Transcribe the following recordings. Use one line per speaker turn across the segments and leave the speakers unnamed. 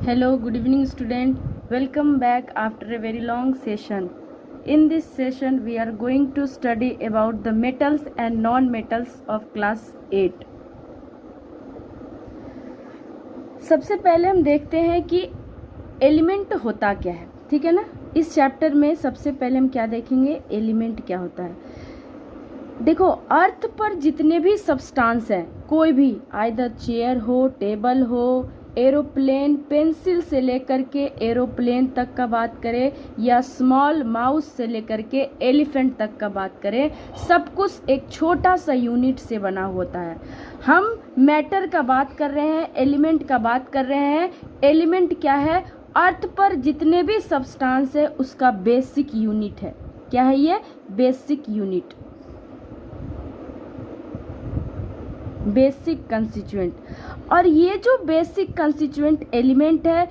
Hello, good evening student. Welcome back after a very long session. In this session we are going to study about the metals and non-metals of class 8. सबसे पहले हम देखते हैं कि element होता क्या है, ठीक है ना। इस चैप्टर में सबसे पहले हम क्या देखेंगे, एलिमेंट क्या होता है। देखो, अर्थ पर जितने भी सब्सटेंस हैं, कोई भी, आइदर चेयर हो, टेबल हो, एरोप्लेन, पेंसिल से लेकर के एरोप्लेन तक का बात करें या स्मॉल माउस से लेकर के एलिफेंट तक का बात करें, सब कुछ एक छोटा सा यूनिट से बना होता है। हम मैटर का बात कर रहे हैं, एलिमेंट का बात कर रहे हैं। एलिमेंट क्या है, अर्थ पर जितने भी सब्सटेंस है उसका बेसिक यूनिट है। क्या है ये, बेसिक यूनिट, बेसिक कंस्टिट्यूएंट। और ये जो बेसिक कंस्टिट्यूएंट एलिमेंट है,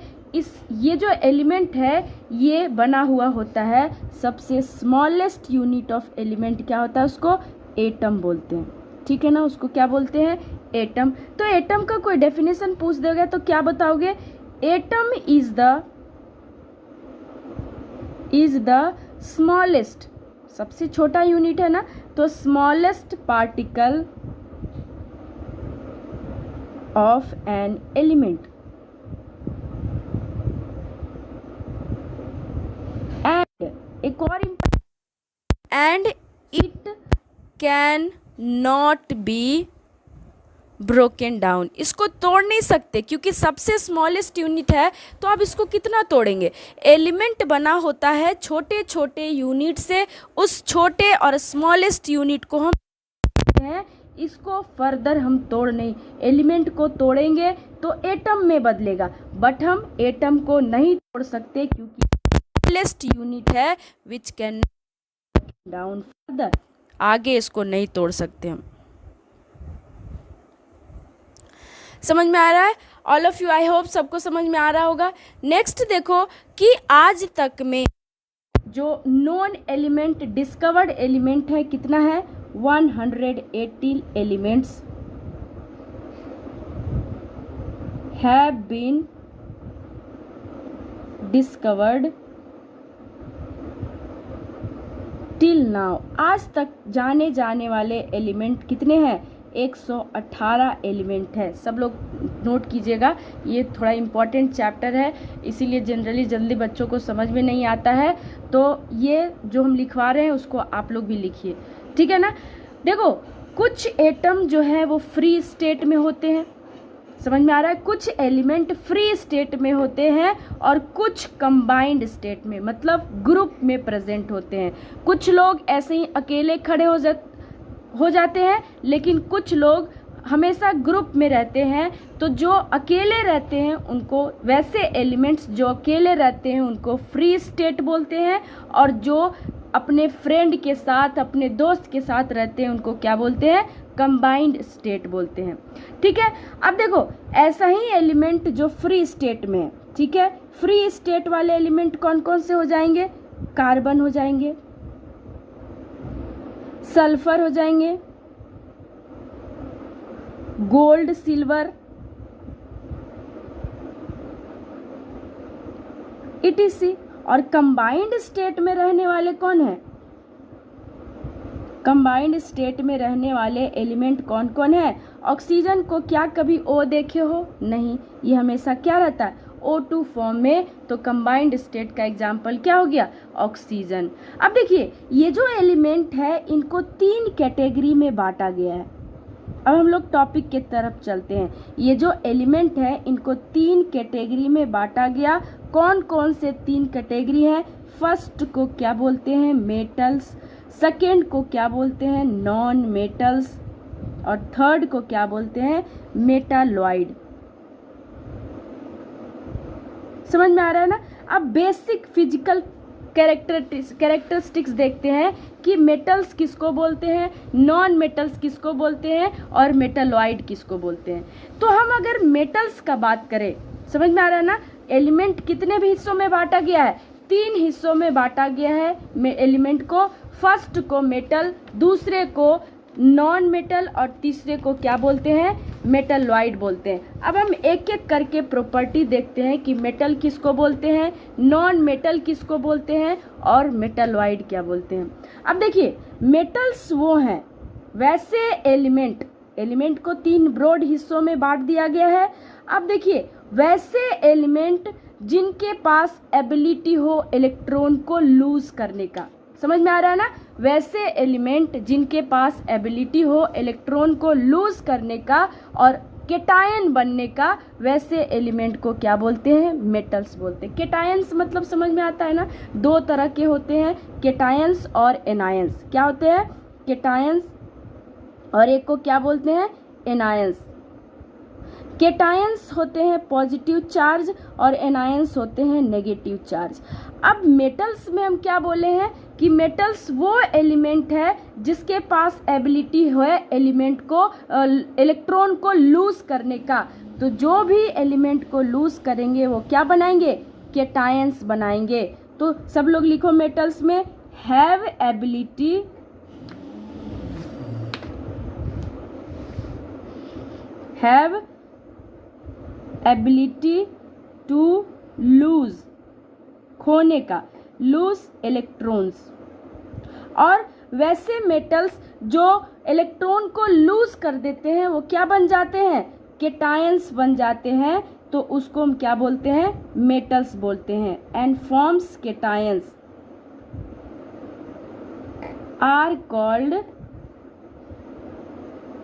ये जो एलिमेंट है ये बना हुआ होता है, सबसे स्मॉलेस्ट यूनिट ऑफ एलिमेंट क्या होता है, उसको एटम बोलते हैं, ठीक है ना। उसको क्या बोलते हैं, एटम। तो एटम का कोई डेफिनेशन पूछ दोगे तो क्या बताओगे, एटम इज द स्मॉलेस्ट, सबसे छोटा यूनिट है ना, तो smallest particle of an element and एक और and it can not be broken down। इसको तोड़ नहीं सकते क्योंकि सबसे स्मॉलेस्ट यूनिट है, तो आप इसको कितना तोड़ेंगे। एलिमेंट बना होता है छोटे छोटे यूनिट से, उस छोटे और स्मॉलेस्ट यूनिट को हम हैं, इसको फर्दर हम तोड़ नहीं, एलिमेंट को तोड़ेंगे तो एटम में बदलेगा, बट हम एटम को नहीं तोड़ सकते क्योंकि स्मॉलेस्ट यूनिट है विच कैन डाउन फर्दर, आगे इसको नहीं तोड़ सकते हम। समझ में आ रहा है all of you, I hope सबको समझ में आ रहा होगा। नेक्स्ट देखो कि आज तक में जो नॉन एलिमेंट डिस्कवर्ड एलिमेंट है कितना है, 180 elements have been discovered till now। आज तक जाने जाने वाले एलिमेंट कितने हैं, 118 एलिमेंट है। सब लोग नोट कीजिएगा, ये थोड़ा इम्पॉर्टेंट चैप्टर है, इसीलिए जनरली जल्दी बच्चों को समझ में नहीं आता है, तो ये जो हम लिखवा रहे हैं उसको आप लोग भी लिखिए, ठीक है ना। देखो, कुछ एटम जो है वो फ्री स्टेट में होते हैं, समझ में आ रहा है, कुछ एलिमेंट फ्री स्टेट में होते हैं और कुछ कंबाइंड स्टेट में, मतलब ग्रुप में प्रेजेंट होते हैं। कुछ लोग ऐसे ही अकेले खड़े हो जाते हैं, लेकिन कुछ लोग हमेशा ग्रुप में रहते हैं। तो जो अकेले रहते हैं उनको, वैसे एलिमेंट्स जो अकेले रहते हैं उनको फ्री स्टेट बोलते हैं, और जो अपने फ्रेंड के साथ, अपने दोस्त के साथ रहते हैं उनको क्या बोलते हैं, कंबाइंड स्टेट बोलते हैं, ठीक है। अब देखो, ऐसा ही एलिमेंट जो फ्री स्टेट में है, ठीक है, फ्री स्टेट वाले एलिमेंट कौन कौन से हो जाएंगे, कार्बन हो जाएंगे, सल्फर हो जाएंगे, गोल्ड, सिल्वर, etc। और कंबाइंड स्टेट में रहने वाले कौन है, कंबाइंड स्टेट में रहने वाले एलिमेंट कौन कौन है। ऑक्सीजन को क्या कभी O देखे हो, नहीं, ये हमेशा क्या रहता है, O2 फॉर्म में। तो कंबाइंड स्टेट का एग्जाम्पल क्या हो गया, ऑक्सीजन। अब देखिए, ये जो एलिमेंट है इनको 3 कैटेगरी में बांटा गया है। अब हम लोग टॉपिक के तरफ चलते हैं। ये जो एलिमेंट है इनको 3 कैटेगरी में बांटा गया। कौन कौन से 3 कैटेगरी हैं, फर्स्ट को क्या बोलते हैं, मेटल्स, सेकेंड को क्या बोलते हैं, नॉन मेटल्स, और थर्ड को क्या बोलते हैं, मेटालॉइड। समझ में आ रहा है ना। अब बेसिक फिजिकल कैरेक्टरिस्टिक्स देखते हैं कि मेटल्स किसको बोलते हैं, नॉन मेटल्स किसको बोलते हैं, और मेटालॉइड किसको बोलते हैं। तो हम अगर मेटल्स का बात करें, समझ में आ रहा है ना, एलिमेंट कितने भी हिस्सों में बांटा गया है, 3 हिस्सों में बांटा गया है एलिमेंट को। फर्स्ट को मेटल, दूसरे को नॉन मेटल, और तीसरे को क्या बोलते हैं, मेटलॉइड बोलते हैं। अब हम एक एक करके प्रॉपर्टी देखते हैं कि मेटल किसको बोलते हैं, नॉन मेटल किसको बोलते हैं और मेटलॉइड क्या बोलते हैं। अब देखिए मेटल्स वो हैं वैसे एलिमेंट को 3 ब्रॉड हिस्सों में बांट दिया गया है। अब देखिए वैसे एलिमेंट जिनके पास एबिलिटी हो इलेक्ट्रॉन को लूज करने का, समझ में आ रहा है ना, वैसे एलिमेंट जिनके पास एबिलिटी हो इलेक्ट्रॉन को लूज करने का और केटायन बनने का, वैसे एलिमेंट को क्या बोलते हैं, मेटल्स बोलते हैं। केटायंस मतलब समझ में आता है ना, 2 तरह के होते हैं, केटायंस और एनायंस। क्या होते हैं, केटायंस, और एक को क्या बोलते हैं, एनायंस। केटायंस होते हैं पॉजिटिव चार्ज और एनायंस होते हैं नेगेटिव चार्ज। अब मेटल्स में हम क्या बोले हैं कि मेटल्स वो एलिमेंट है जिसके पास एबिलिटी है एलिमेंट को इलेक्ट्रॉन को लूज करने का। तो जो भी एलिमेंट को लूज करेंगे वो क्या बनाएंगे, केटायंस बनाएंगे। तो सब लोग लिखो मेटल्स में हैव एबिलिटी टू लूज, खोने का, लूज इलेक्ट्रॉन्स। और वैसे मेटल्स जो इलेक्ट्रॉन को लूज कर देते हैं वो क्या बन जाते हैं, केटायंस बन जाते हैं। तो उसको हम क्या बोलते हैं, मेटल्स बोलते हैं। And forms cations are called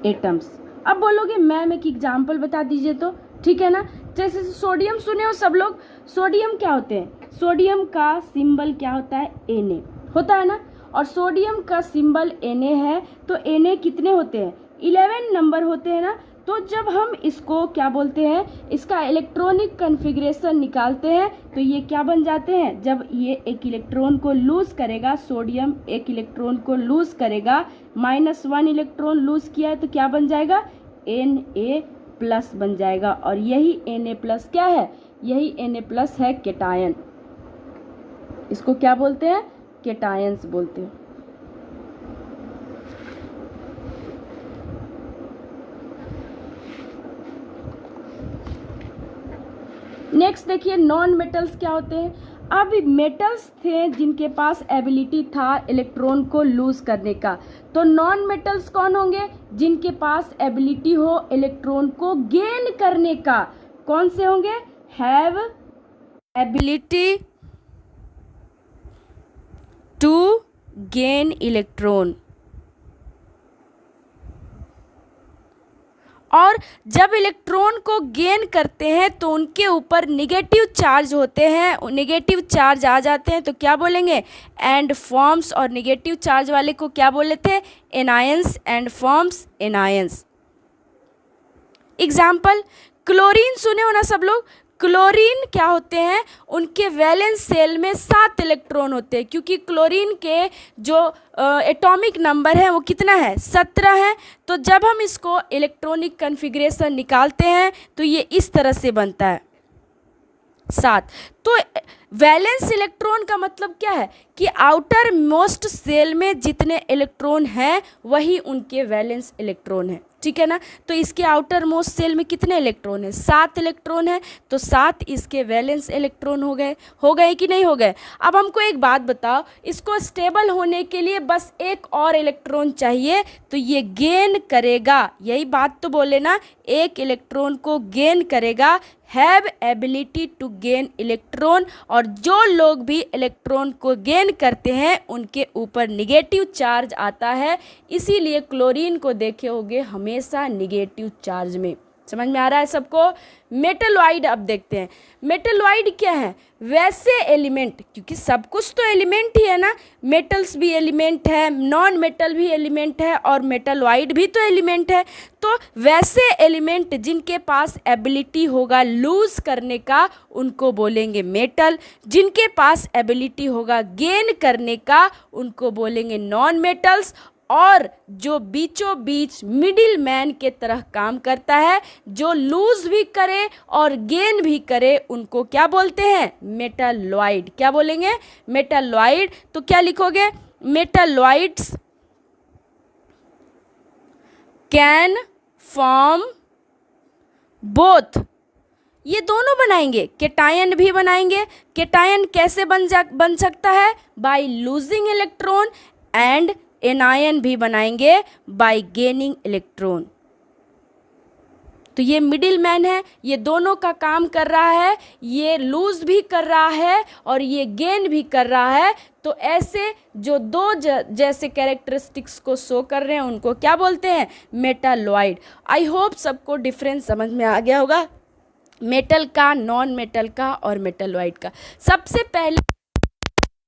atoms. अब बोलोगे मैम एक एग्जाम्पल बता दीजिए तो, ठीक है ना। जैसे सोडियम सुने हो सब लोग, सोडियम क्या होते हैं, सोडियम का सिंबल क्या होता है, Na होता है ना, और सोडियम का सिंबल Na है। तो Na कितने होते हैं, 11 नंबर होते हैं ना। तो जब हम इसको क्या बोलते हैं, इसका इलेक्ट्रॉनिक कन्फिग्रेशन निकालते हैं तो ये क्या बन जाते हैं, जब ये एक इलेक्ट्रॉन को लूज करेगा, सोडियम एक इलेक्ट्रॉन को लूज करेगा, -1 इलेक्ट्रॉन लूज किया है तो क्या बन जाएगा, Na+ बन जाएगा। और यही Na+ क्या है, यही Na+ है केटायन। इसको क्या बोलते हैं, केटायंस बोलते हैं। नेक्स्ट देखिए नॉन मेटल्स क्या होते हैं। अब मेटल्स थे जिनके पास एबिलिटी था इलेक्ट्रॉन को लूज करने का। तो नॉन मेटल्स कौन होंगे, जिनके पास एबिलिटी हो इलेक्ट्रॉन को गेन करने का। कौन से होंगे, have ability to gain electron. और जब इलेक्ट्रॉन को गेन करते हैं तो उनके ऊपर निगेटिव चार्ज होते हैं, निगेटिव चार्ज आ जाते हैं तो क्या बोलेंगे, एंड फॉर्म्स। और निगेटिव चार्ज वाले को क्या बोले थे, anions, and forms anions. Example, chlorine सुने हो ना सब लोग। क्लोरीन क्या होते हैं, उनके वैलेंस सेल में 7 इलेक्ट्रॉन होते हैं, क्योंकि क्लोरीन के जो एटॉमिक नंबर है वो कितना है, 17 है। तो जब हम इसको इलेक्ट्रॉनिक कन्फिग्रेशन निकालते हैं तो ये इस तरह से बनता है 7। तो वैलेंस इलेक्ट्रॉन का मतलब क्या है कि आउटर मोस्ट सेल में जितने इलेक्ट्रॉन हैं वही उनके वैलेंस इलेक्ट्रॉन है, ठीक है ना। तो इसके आउटर मोस्ट सेल में कितने इलेक्ट्रॉन है, 7 इलेक्ट्रॉन है। तो 7 इसके वैलेंस इलेक्ट्रॉन हो गए कि नहीं हो गए। अब हमको एक बात बताओ, इसको स्टेबल होने के लिए बस एक और इलेक्ट्रॉन चाहिए तो ये गेन करेगा, यही बात तो बोले ना, एक इलेक्ट्रॉन को गेन करेगा, have ability to gain electron. और जो लोग भी इलेक्ट्रॉन को गेन करते हैं उनके ऊपर निगेटिव चार्ज आता है, इसीलिए क्लोरीन को देखे होंगे हमेशा निगेटिव चार्ज में। समझ में आ रहा है सबको। मेटलॉइड अब देखते हैं, मेटलॉइड क्या है, वैसे एलिमेंट, क्योंकि सब कुछ तो एलिमेंट ही है ना, मेटल्स भी एलिमेंट है, नॉन मेटल भी एलिमेंट है और मेटलॉइड भी तो एलिमेंट है। तो वैसे एलिमेंट जिनके पास एबिलिटी होगा लूज करने का उनको बोलेंगे मेटल, जिनके पास एबिलिटी होगा गेन करने का उनको बोलेंगे नॉन मेटल्स, और जो बीचों बीच मिडिल मैन के तरह काम करता है, जो लूज भी करे और गेन भी करे, उनको क्या बोलते हैं, मेटलॉइड। क्या बोलेंगे, मेटलॉइड। तो क्या लिखोगे, मेटलॉइड्स कैन फॉर्म बोथ, ये दोनों बनाएंगे, केटायन भी बनाएंगे। केटायन कैसे बन सकता है? By losing electron, and anion भी बनाएंगे बाय गेनिंग इलेक्ट्रॉन। तो ये मिडिल मैन है, ये दोनों का काम कर रहा है, ये लूज भी कर रहा है और ये गेन भी कर रहा है। तो ऐसे जो दो जैसे कैरेक्टरिस्टिक्स को शो कर रहे हैं उनको क्या बोलते हैं? मेटालॉइड। आई होप सबको डिफरेंस समझ में आ गया होगा मेटल का, नॉन मेटल का और मेटालॉइड का। सबसे पहले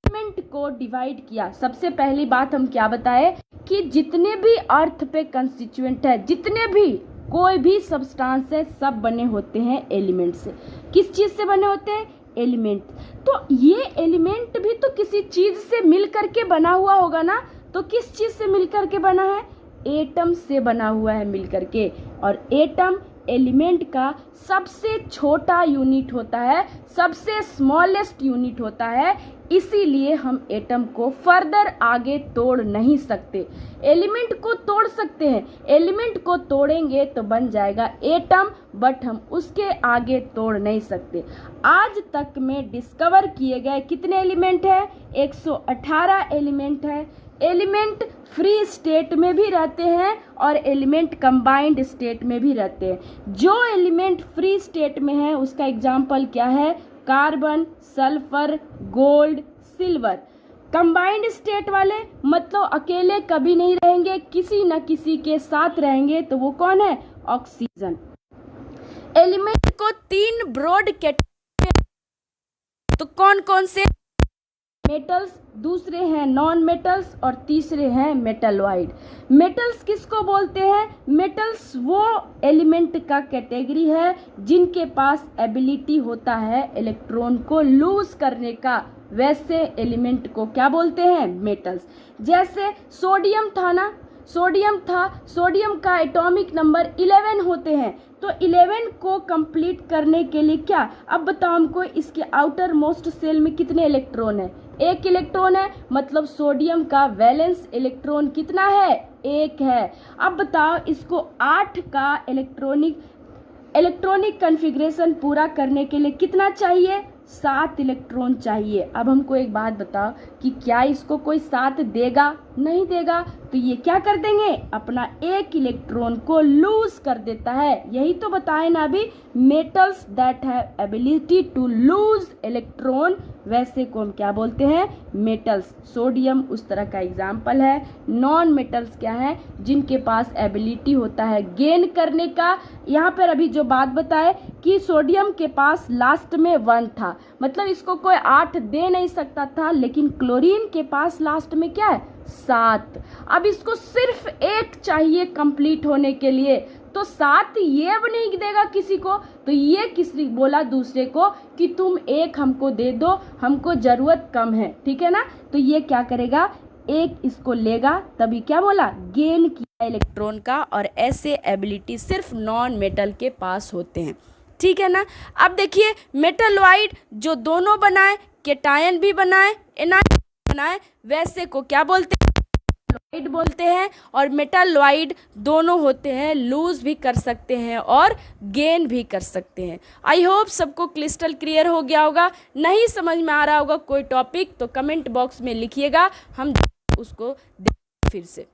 एलिमेंट को डिवाइड किया, सबसे पहली बात हम क्या बताए कि जितने भी अर्थ पे कंस्टिट्यूएंट है, जितने भी कोई भी सब्सटेंस है, सब बने होते हैं एलिमेंट से। किस चीज से बने होते हैं? एलिमेंट। तो ये एलिमेंट भी तो किसी चीज से मिल करके बना हुआ होगा ना। तो किस चीज से मिल करके बना है? एटम से बना हुआ है मिल करके। और एटम एलिमेंट का सबसे छोटा यूनिट होता है, सबसे स्मॉलेस्ट यूनिट होता है, इसीलिए हम एटम को फर्दर आगे तोड़ नहीं सकते। एलिमेंट को तोड़ सकते हैं, एलिमेंट को तोड़ेंगे तो बन जाएगा एटम, बट हम उसके आगे तोड़ नहीं सकते। आज तक में डिस्कवर किए गए कितने एलिमेंट है? 118 एलिमेंट है। एलिमेंट फ्री स्टेट में भी रहते हैं और एलिमेंट कंबाइंड स्टेट में भी रहते हैं। जो एलिमेंट फ्री स्टेट में है उसका एग्जाम्पल क्या है? Carbon, sulphur, gold, silver. Combined state वाले मतलब अकेले कभी नहीं रहेंगे, किसी न किसी के साथ रहेंगे, तो वो कौन है? ऑक्सीजन। एलिमेंट को 3 ब्रॉड कैटेगरी, तो कौन कौन से? मेटल्स, दूसरे हैं नॉन मेटल्स और तीसरे हैं मेटलॉइड। मेटल्स किसको बोलते हैं? मेटल्स वो एलिमेंट का कैटेगरी है जिनके पास एबिलिटी होता है इलेक्ट्रॉन को लूज करने का। वैसे एलिमेंट को क्या बोलते हैं? मेटल्स। जैसे सोडियम था ना, सोडियम का एटॉमिक नंबर 11 होते हैं। तो 11 को कंप्लीट करने के लिए क्या? अब बताओ हमको, इसके आउटर मोस्ट सेल में कितने इलेक्ट्रॉन है? 1 इलेक्ट्रॉन है, मतलब सोडियम का वैलेंस इलेक्ट्रॉन कितना है? 1 है। अब बताओ इसको 8 का इलेक्ट्रॉनिक कन्फिग्रेशन पूरा करने के लिए कितना चाहिए? 7 इलेक्ट्रॉन चाहिए। अब हमको एक बात बताओ कि क्या इसको कोई 7 देगा? नहीं देगा। तो ये क्या कर देंगे? अपना 1 इलेक्ट्रॉन को लूज कर देता है। यही तो बताए ना अभी, metals that have ability to lose electron, वैसे को हम क्या बोलते हैं? मेटल्स। सोडियम उस तरह का एग्जाम्पल है। नॉन मेटल्स क्या है? जिनके पास एबिलिटी होता है गेन करने का। यहाँ पर अभी जो बात बताए कि सोडियम के पास लास्ट में 1 था, मतलब इसको कोई 8 दे नहीं सकता था, लेकिन क्लोरीन के पास लास्ट में क्या है? 7। अब इसको सिर्फ 1 चाहिए कंप्लीट होने के लिए, तो 7 ये अब नहीं देगा किसी को, तो ये किसी बोला दूसरे को कि तुम 1 हमको दे दो, हमको जरूरत कम है, ठीक है ना। तो ये क्या करेगा? 1 इसको लेगा, तभी क्या बोला? गेन किया इलेक्ट्रॉन का। और ऐसे एबिलिटी सिर्फ नॉन मेटल के पास होते हैं, ठीक है ना। अब देखिए मेटलॉइड जो दोनों बनाए, केटायन भी बनाए, एनायन बनाए, वैसे को क्या बोलते हैं? मेटलॉइड बोलते हैं। और मेटलॉइड दोनों होते हैं, लूज भी कर सकते हैं और गेन भी कर सकते हैं। आई होप सबको क्रिस्टल क्लियर हो गया होगा। नहीं समझ में आ रहा होगा कोई टॉपिक तो कमेंट बॉक्स में लिखिएगा, हम उसको देखेंगे फिर से।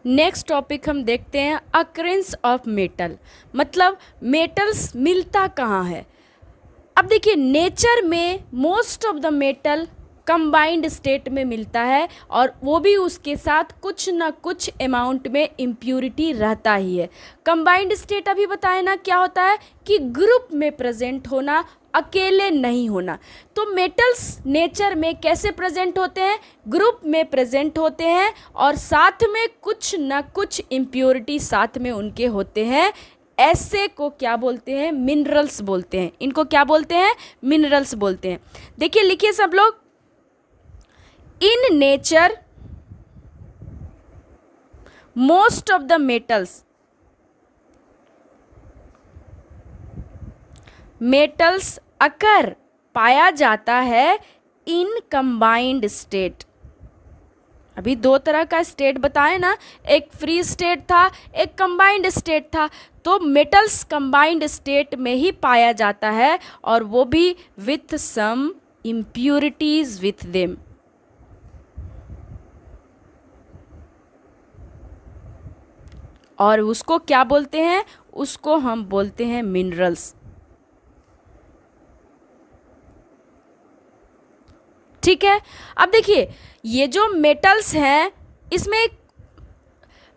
नेक्स्ट टॉपिक हम देखते हैं अकरेंस ऑफ मेटल, मतलब मेटल्स मिलता कहाँ है। अब देखिए नेचर में most of the metal combined state में मिलता है, और वो भी उसके साथ कुछ ना कुछ अमाउंट में इम्प्यूरिटी रहता ही है। कंबाइंड स्टेट अभी बताए ना क्या होता है कि ग्रुप में प्रेजेंट होना, अकेले नहीं होना। तो मेटल्स नेचर में कैसे प्रेजेंट होते हैं? ग्रुप में प्रेजेंट होते हैं और साथ में कुछ ना कुछ इम्प्योरिटी साथ में उनके होते हैं। ऐसे को क्या बोलते हैं? मिनरल्स बोलते हैं। इनको क्या बोलते हैं? मिनरल्स बोलते हैं। देखिए लिखिए सब लोग, in nature most of the metals occur पाया जाता है इन कंबाइंड स्टेट। अभी दो तरह का स्टेट बताए ना, एक फ्री स्टेट था, एक कंबाइंड स्टेट था। तो मेटल्स कंबाइंड स्टेट में ही पाया जाता है, और वो भी with some impurities with them. और उसको क्या बोलते हैं? उसको हम बोलते हैं मिनरल्स। ठीक है, अब देखिए ये जो मेटल्स हैं इसमें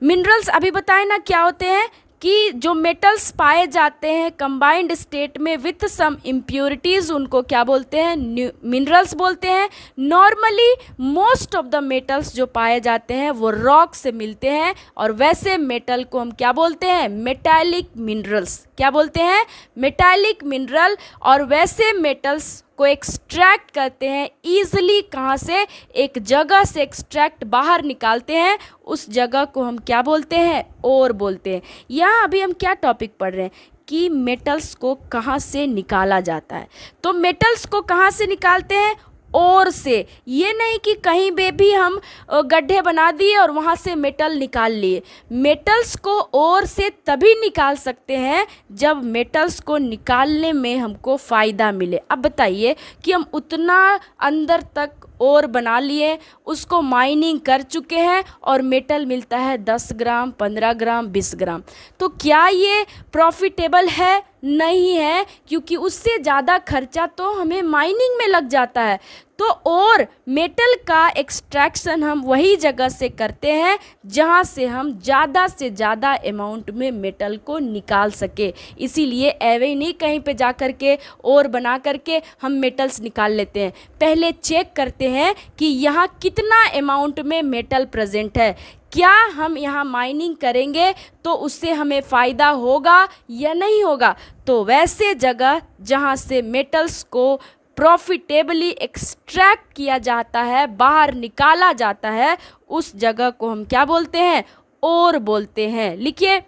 मिनरल्स अभी बताए ना क्या होते हैं, कि जो मेटल्स पाए जाते हैं कंबाइंड स्टेट में विथ सम इम्प्योरिटीज, उनको क्या बोलते हैं? मिनरल्स बोलते हैं। Normally most of the metals जो पाए जाते हैं वो रॉक से मिलते हैं, और वैसे मेटल को हम क्या बोलते हैं? Metallic minerals. क्या बोलते हैं? Metallic mineral. और वैसे मेटल्स को एक्सट्रैक्ट करते हैं ईजिली। कहाँ से? एक जगह से एक्सट्रैक्ट बाहर निकालते हैं, उस जगह को हम क्या बोलते हैं? ओर बोलते हैं। यहाँ अभी हम क्या टॉपिक पढ़ रहे हैं कि मेटल्स को कहाँ से निकाला जाता है। तो मेटल्स को कहाँ से निकालते हैं? ओर से। ये नहीं कि कहीं पे भी हम गड्ढे बना दिए और वहाँ से मेटल निकाल लिए। मेटल्स को ओर से तभी निकाल सकते हैं जब मेटल्स को निकालने में हमको फ़ायदा मिले। अब बताइए कि हम उतना अंदर तक ओर बना लिए, उसको माइनिंग कर चुके हैं और मेटल मिलता है 10 ग्राम, 15 ग्राम, 20 ग्राम, तो क्या ये प्रॉफिटेबल है? नहीं है, क्योंकि उससे ज़्यादा खर्चा तो हमें माइनिंग में लग जाता है। तो और मेटल का एक्सट्रैक्शन हम वही जगह से करते हैं जहाँ से हम ज़्यादा से ज़्यादा अमाउंट में मेटल को निकाल सके। इसीलिए एवे नहीं कहीं पे जा कर के और बना करके हम मेटल्स निकाल लेते हैं। पहले चेक करते हैं कि यहाँ कितना अमाउंट में मेटल प्रेजेंट है, क्या हम यहाँ माइनिंग करेंगे तो उससे हमें फ़ायदा होगा या नहीं होगा। तो वैसे जगह जहाँ से मेटल्स को प्रॉफिटेबली एक्सट्रैक्ट किया जाता है, बाहर निकाला जाता है, उस जगह को हम क्या बोलते हैं? ओर बोलते हैं। लिखिए,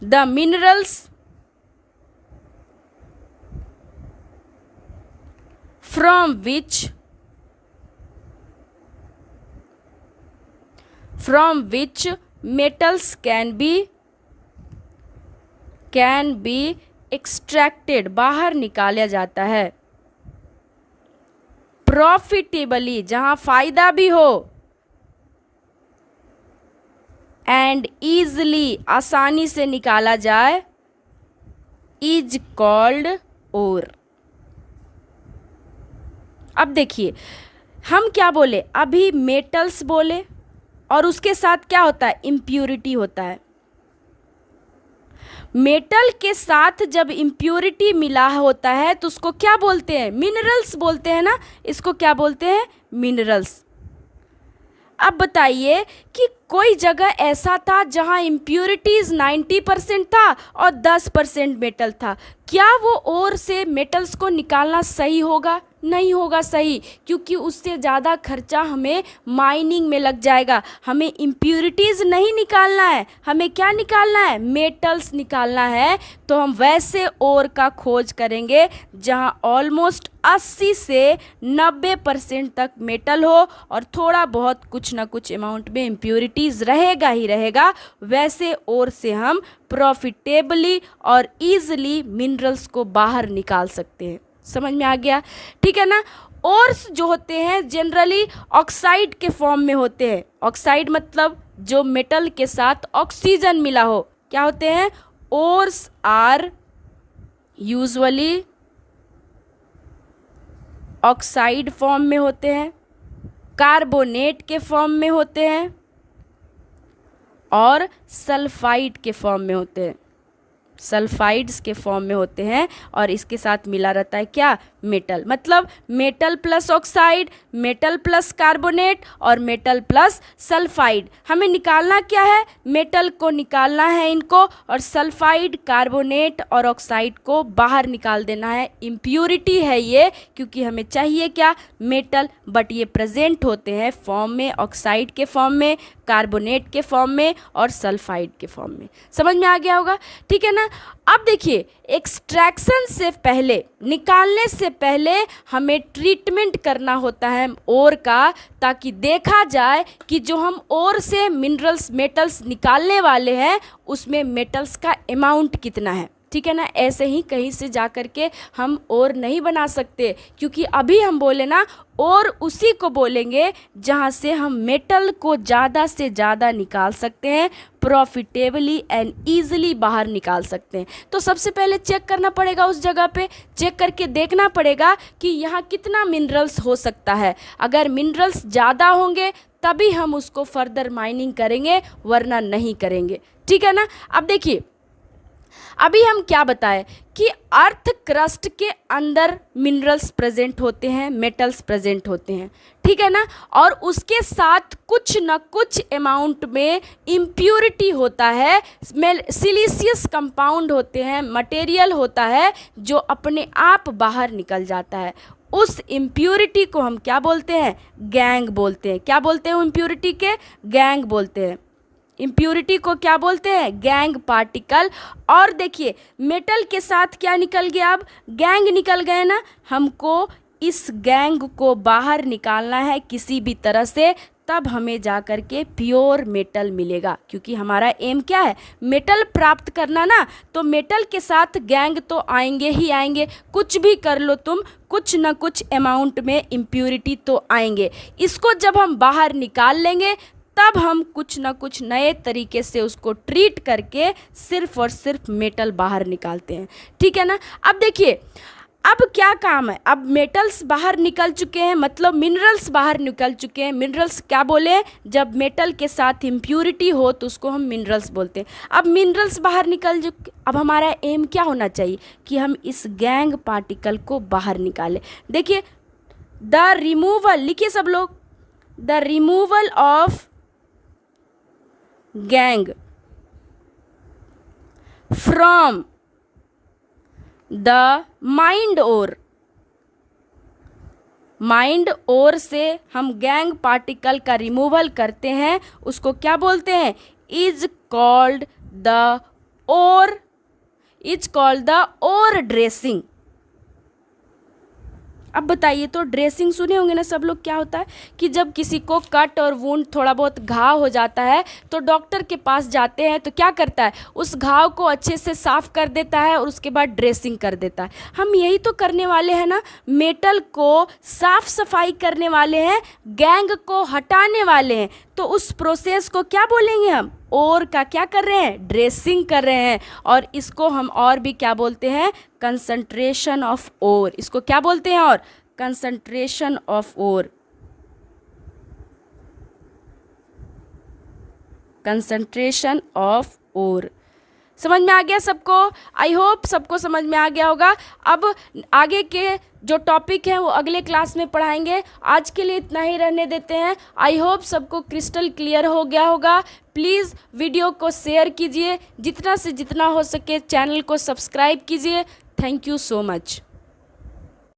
the minerals from which metals can be extracted, बाहर निकाला जाता है प्रॉफिटेबली, जहां फायदा भी हो, एंड ईजली, आसानी से निकाला जाए, इज कॉल्ड ओर। अब देखिए हम क्या बोले? अभी मेटल्स बोले और उसके साथ क्या होता है? इम्प्यूरिटी होता है। मेटल के साथ जब इम्प्यूरिटी मिला होता है तो उसको क्या बोलते हैं? मिनरल्स बोलते हैं ना। इसको क्या बोलते हैं? मिनरल्स। अब बताइए कि कोई जगह ऐसा था जहां इम्प्यूरिटीज़ 90% था और 10% मेटल था, क्या वो ओर से मेटल्स को निकालना सही होगा? नहीं होगा सही, क्योंकि उससे ज़्यादा खर्चा हमें माइनिंग में लग जाएगा। हमें इम्प्यूरिटीज़ नहीं निकालना है, हमें क्या निकालना है? मेटल्स निकालना है। तो हम वैसे ओर का खोज करेंगे जहां ऑलमोस्ट 80 से 90% तक मेटल हो और थोड़ा बहुत कुछ ना कुछ अमाउंट में इम्प्यूरिटीज़ रहेगा ही रहेगा। वैसे ओर से हम प्रॉफिटेबली और ईजिली मिनरल्स को बाहर निकाल सकते हैं। समझ में आ गया? ठीक है ना। ओर्स जो होते हैं जनरली ऑक्साइड के फॉर्म में होते हैं। ऑक्साइड मतलब जो मेटल के साथ ऑक्सीजन मिला हो। क्या होते हैं? Ores are usually oxide form में होते हैं, कार्बोनेट के फॉर्म में होते हैं और सल्फाइड के फॉर्म में होते हैं। सल्फाइड्स के फॉर्म में होते हैं और इसके साथ मिला रहता है क्या? मेटल। मतलब metal plus oxide, metal plus carbonate और मेटल प्लस सल्फाइड। हमें निकालना क्या है? मेटल को निकालना है इनको, और सल्फाइड, कार्बोनेट और ऑक्साइड को बाहर निकाल देना है। इम्प्यूरिटी है ये, क्योंकि हमें चाहिए क्या? मेटल, बट ये प्रेजेंट होते हैं फॉर्म में, ऑक्साइड के फॉर्म में, कार्बोनेट के फॉर्म में और सल्फाइड के फॉर्म में। समझ में आ गया होगा? ठीक है ना। अब देखिए, एक्सट्रैक्शन से पहले, निकालने से पहले हमें ट्रीटमेंट करना होता है ओर का, ताकि देखा जाए कि जो हम ओर से मिनरल्स मेटल्स निकालने वाले हैं उसमें मेटल्स का अमाउंट कितना है। ठीक है ना, ऐसे ही कहीं से जा कर के हम और नहीं बना सकते, क्योंकि अभी हम बोले ना और उसी को बोलेंगे जहाँ से हम मेटल को ज़्यादा से ज़्यादा निकाल सकते हैं, प्रॉफिटेबली एंड ईजिली बाहर निकाल सकते हैं। तो सबसे पहले चेक करना पड़ेगा, उस जगह पे चेक करके देखना पड़ेगा कि यहाँ कितना मिनरल्स हो सकता है। अगर मिनरल्स ज़्यादा होंगे तभी हम उसको फर्दर माइनिंग करेंगे, वरना नहीं करेंगे। ठीक है ना। अब देखिए, अभी हम क्या बताएं कि अर्थ क्रस्ट के अंदर मिनरल्स प्रेजेंट होते हैं, मेटल्स प्रेजेंट होते हैं। ठीक है ना, और उसके साथ कुछ न कुछ अमाउंट में इम्प्योरिटी होता है, सिलिशियस कंपाउंड होते हैं, मटेरियल होता है जो अपने आप बाहर निकल जाता है। उस इम्प्योरिटी को हम क्या बोलते हैं? गैंग बोलते हैं। क्या बोलते हैं इम्प्योरिटी के? गैंग बोलते हैं। इम्प्योरिटी को क्या बोलते हैं? Gangue particle. और देखिए, मेटल के साथ क्या निकल गया? अब गैंग निकल गए ना। हमको इस गैंग को बाहर निकालना है किसी भी तरह से, तब हमें जा कर के प्योर मेटल मिलेगा, क्योंकि हमारा एम क्या है? मेटल प्राप्त करना ना। तो मेटल के साथ गैंग तो आएंगे ही आएंगे, कुछ भी कर लो तुम, कुछ ना कुछ अमाउंट में इम्प्योरिटी तो आएंगे। इसको जब हम बाहर निकाल लेंगे तब हम कुछ ना कुछ नए तरीके से उसको ट्रीट करके सिर्फ और सिर्फ मेटल बाहर निकालते हैं। ठीक है ना। अब देखिए, अब क्या काम है? अब मेटल्स बाहर निकल चुके हैं, मतलब मिनरल्स बाहर निकल चुके हैं। मिनरल्स क्या बोले? जब मेटल के साथ इम्प्योरिटी हो तो उसको हम मिनरल्स बोलते हैं। अब मिनरल्स बाहर निकल चुके, अब हमारा एम क्या होना चाहिए? कि हम इस गैंग पार्टिकल को बाहर निकालें। देखिए, द रिमूवल, लिखिए सब लोग, the removal of gangue from the mined ore, mined ore से हम गैंग पार्टिकल का रिमूवल करते हैं, उसको क्या बोलते हैं? Is called the ore, is called the ore dressing. अब बताइए, तो ड्रेसिंग सुने होंगे ना सब लोग। क्या होता है कि जब किसी को कट और वुंड, थोड़ा बहुत घाव हो जाता है, तो डॉक्टर के पास जाते हैं, तो क्या करता है? उस घाव को अच्छे से साफ कर देता है और उसके बाद ड्रेसिंग कर देता है। हम यही तो करने वाले हैं ना, मेटल को साफ सफाई करने वाले हैं, गैंग को हटाने वाले हैं। तो उस प्रोसेस को क्या बोलेंगे हम? ओर का क्या कर रहे हैं? ड्रेसिंग कर रहे हैं। और इसको हम और भी क्या बोलते हैं? Concentration of ore. इसको क्या बोलते हैं? और concentration of ore, concentration of ore. समझ में आ गया सबको? आई होप सबको समझ में आ गया होगा। अब आगे के जो टॉपिक हैं वो अगले क्लास में पढ़ाएंगे। आज के लिए इतना ही रहने देते हैं। आई होप सबको क्रिस्टल क्लियर हो गया होगा। प्लीज़ वीडियो को शेयर कीजिए, जितना से जितना हो सके चैनल को सब्सक्राइब कीजिए। Thank you so much.